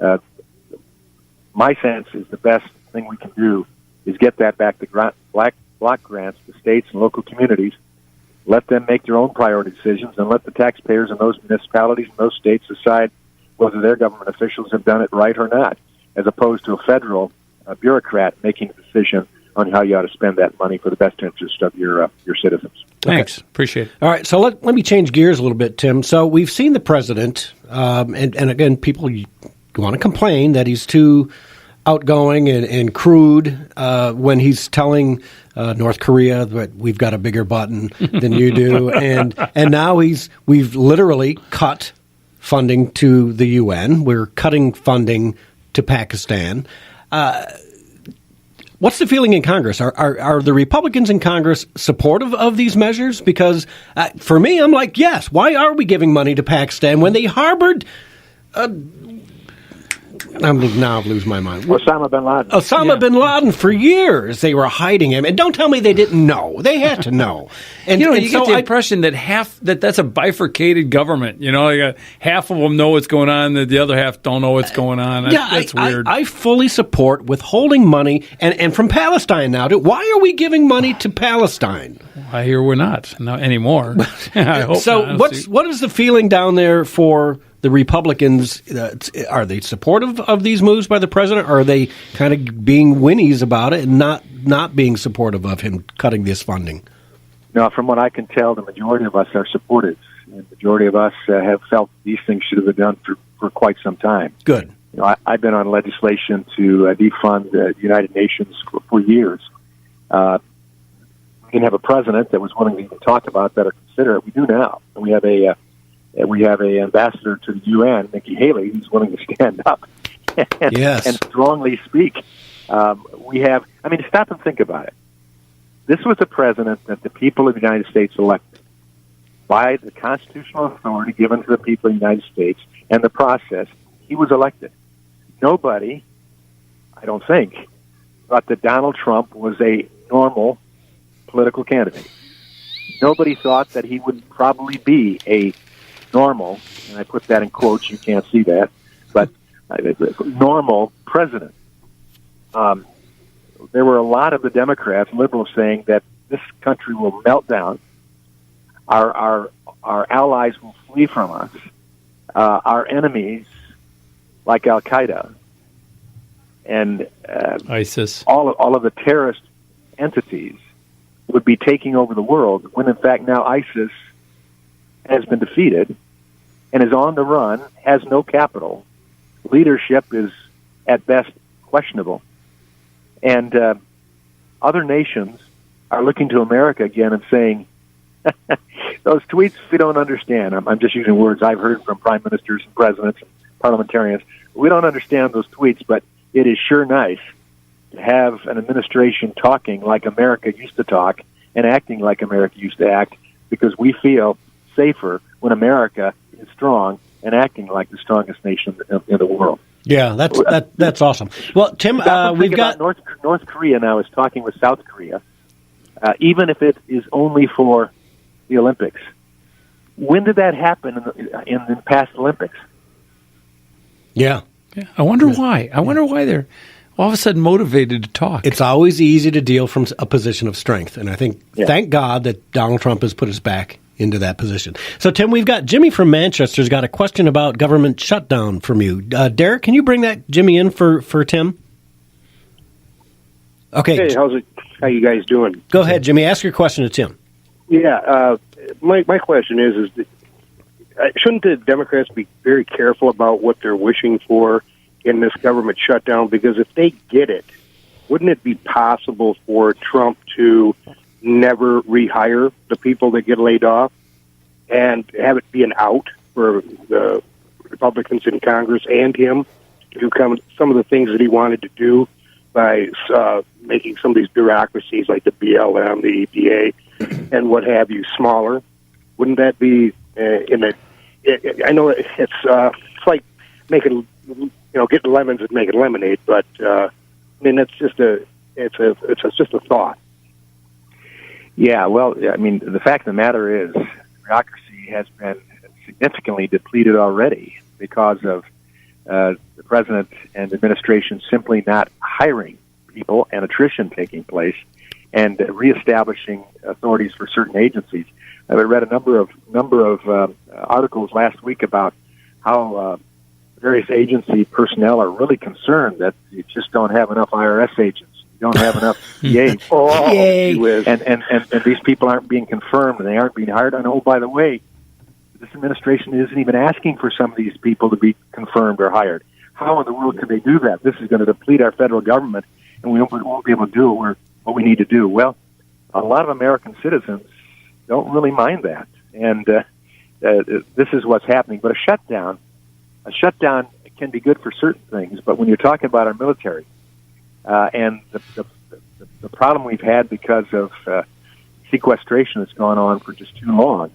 Uh, my sense is the best thing we can do is get that back to block grants to states and local communities. Let them make their own priority decisions, and let the taxpayers in those municipalities and those states decide whether their government officials have done it right or not, as opposed to a federal bureaucrat making a decision on how you ought to spend that money for the best interest of your citizens. Thanks. Okay. Appreciate it. All right, so let me change gears a little bit, Tim. So we've seen the president, and again, people want to complain that he's too outgoing and crude when he's telling North Korea that we've got a bigger button than you do, and now we've literally cut funding to the UN. We're cutting funding to Pakistan. What's the feeling in Congress? Are the Republicans in Congress supportive of these measures? Because for me, I'm like, yes. Why are we giving money to Pakistan when they harbored? I've lose my mind. Osama bin Laden. Osama bin Laden for years. They were hiding him. And don't tell me they didn't know. They had to know. And you get the impression that that's a bifurcated government. Half of them know what's going on, the other half don't know what's going on. That's weird. I fully support withholding money and from Palestine now. Why are we giving money to Palestine? I hear we're not anymore. I hope so not. What is the feeling down there for the Republicans? Are they supportive of these moves by the president, or are they kind of being whinnies about it and not being supportive of him cutting this funding? No, from what I can tell, the majority of us are supportive. The majority of us have felt these things should have been done for quite some time. Good. I've been on legislation to defund the United Nations for years. We didn't have a president that was willing to even talk about that or consider it. We do now. And we have a ambassador to the UN, Nikki Haley, who's willing to stand up and strongly speak. Stop and think about it. This was a president that the people of the United States elected by the constitutional authority given to the people of the United States and the process. He was elected. Nobody, I don't think, thought that Donald Trump was a normal political candidate. Nobody thought that he would probably be a normal, and I put that in quotes, you can't see that, but normal president. There were a lot of the Democrats, liberals, saying that this country will melt down, our allies will flee from us, our enemies, like Al-Qaeda and ISIS, all of the terrorist entities would be taking over the world, when in fact now ISIS has been defeated and is on the run, has no capital. Leadership is at best questionable. And other nations are looking to America again and saying, those tweets we don't understand. I'm just using words I've heard from prime ministers and presidents and parliamentarians. We don't understand those tweets, but it is sure nice to have an administration talking like America used to talk and acting like America used to act, because we feel safer when America is strong and acting like the strongest nation in the world. Yeah, that's awesome. Well, Tim, we've got North Korea now is talking with South Korea, even if it is only for the Olympics. When did that happen in the past Olympics? Yeah. I wonder why. I wonder why they're all of a sudden motivated to talk. It's always easy to deal from a position of strength, and I think, thank God that Donald Trump has put us back into that position. So, Tim, we've got Jimmy from Manchester's got a question about government shutdown from you. Derek, can you bring that Jimmy in for Tim? Okay. Hey, how you guys doing? Go ahead, Jimmy. Ask your question to Tim. Yeah, my question is that shouldn't the Democrats be very careful about what they're wishing for in this government shutdown? Because if they get it, wouldn't it be possible for Trump to never rehire the people that get laid off and have it be an out for the Republicans in Congress and him to do some of the things that he wanted to do by making some of these bureaucracies like the BLM, the EPA, and what have you smaller? Wouldn't that be I know it's like making getting lemons and making lemonade, but it's just a thought. Yeah, well, the fact of the matter is, bureaucracy has been significantly depleted already because of the president and administration simply not hiring people and attrition taking place and reestablishing authorities for certain agencies. I read a number of articles last week about how various agency personnel are really concerned that you just don't have enough IRS agents. You don't have enough CAs. And these people aren't being confirmed, and they aren't being hired. And, oh, by the way, this administration isn't even asking for some of these people to be confirmed or hired. How in the world can they do that? This is going to deplete our federal government, and we won't be able to do what we need to do. Well, a lot of American citizens don't really mind that. And this is what's happening. But a shutdown can be good for certain things. But when you're talking about our military, and the problem we've had because of sequestration that's gone on for just too long,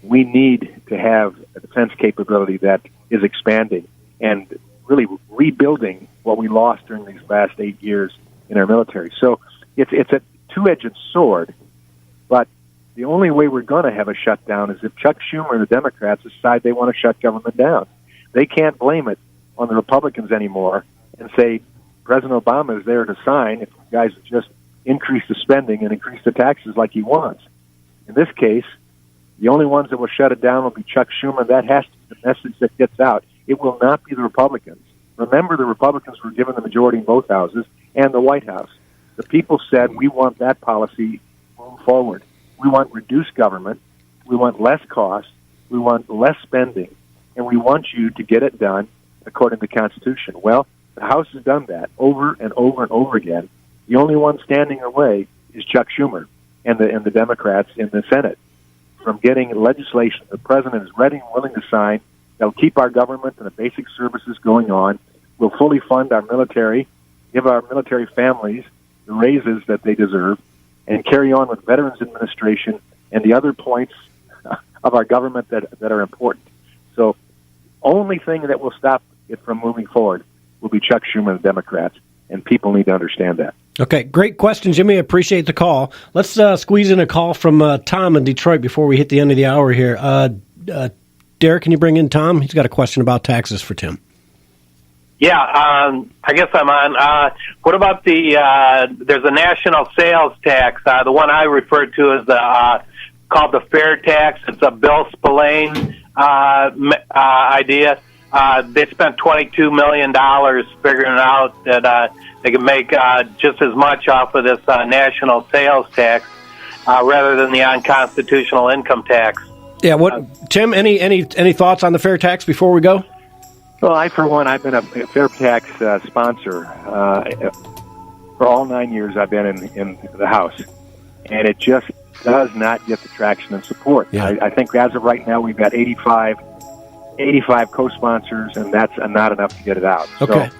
we need to have a defense capability that is expanding and really rebuilding what we lost during these last 8 years in our military. So it's a two-edged sword, but the only way we're going to have a shutdown is if Chuck Schumer and the Democrats decide they want to shut government down. They can't blame it on the Republicans anymore and say President Obama is there to sign if you guys just increase the spending and increase the taxes like he wants. In this case, the only ones that will shut it down will be Chuck Schumer. That has to be the message that gets out. It will not be the Republicans. Remember, the Republicans were given the majority in both houses and the White House. The people said, we want that policy moving forward. We want reduced government. We want less cost. We want less spending. And we want you to get it done according to the Constitution. Well, the House has done that over and over and over again. The only one standing in the way is Chuck Schumer and the Democrats in the Senate from getting legislation the president is ready and willing to sign that will keep our government and the basic services going on, will fully fund our military, give our military families the raises that they deserve, and carry on with Veterans Administration and the other points of our government that are important. So only thing that will stop it from moving forward will be Chuck Schumer and the Democrats, and people need to understand that. Okay, great question, Jimmy. I appreciate the call. Let's squeeze in a call from Tom in Detroit before we hit the end of the hour here. Derek, can you bring in Tom? He's got a question about taxes for Tim. Yeah, I guess I'm on. What about there's a national sales tax. The one I referred to is called the fair tax. It's a Bill Spillane idea. They spent $22 million figuring out that they can make just as much off of this national sales tax rather than the unconstitutional income tax. Yeah, Tim? Any thoughts on the fair tax before we go? Well, for one, I've been a fair tax sponsor for all 9 years I've been in the House, and it just does not get the traction and support. Yeah. I think as of right now, we've got 85 co-sponsors, and that's not enough to get it out. Okay. So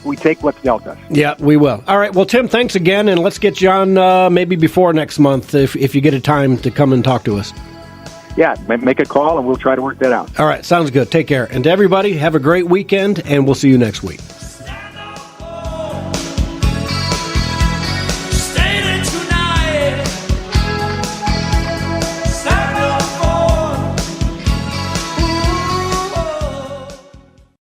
we take what's dealt us. Yeah, we will. All right. Well, Tim, thanks again, and let's get you on maybe before next month if you get a time to come and talk to us. Yeah, make a call, and we'll try to work that out. All right. Sounds good. Take care. And to everybody, have a great weekend, and we'll see you next week.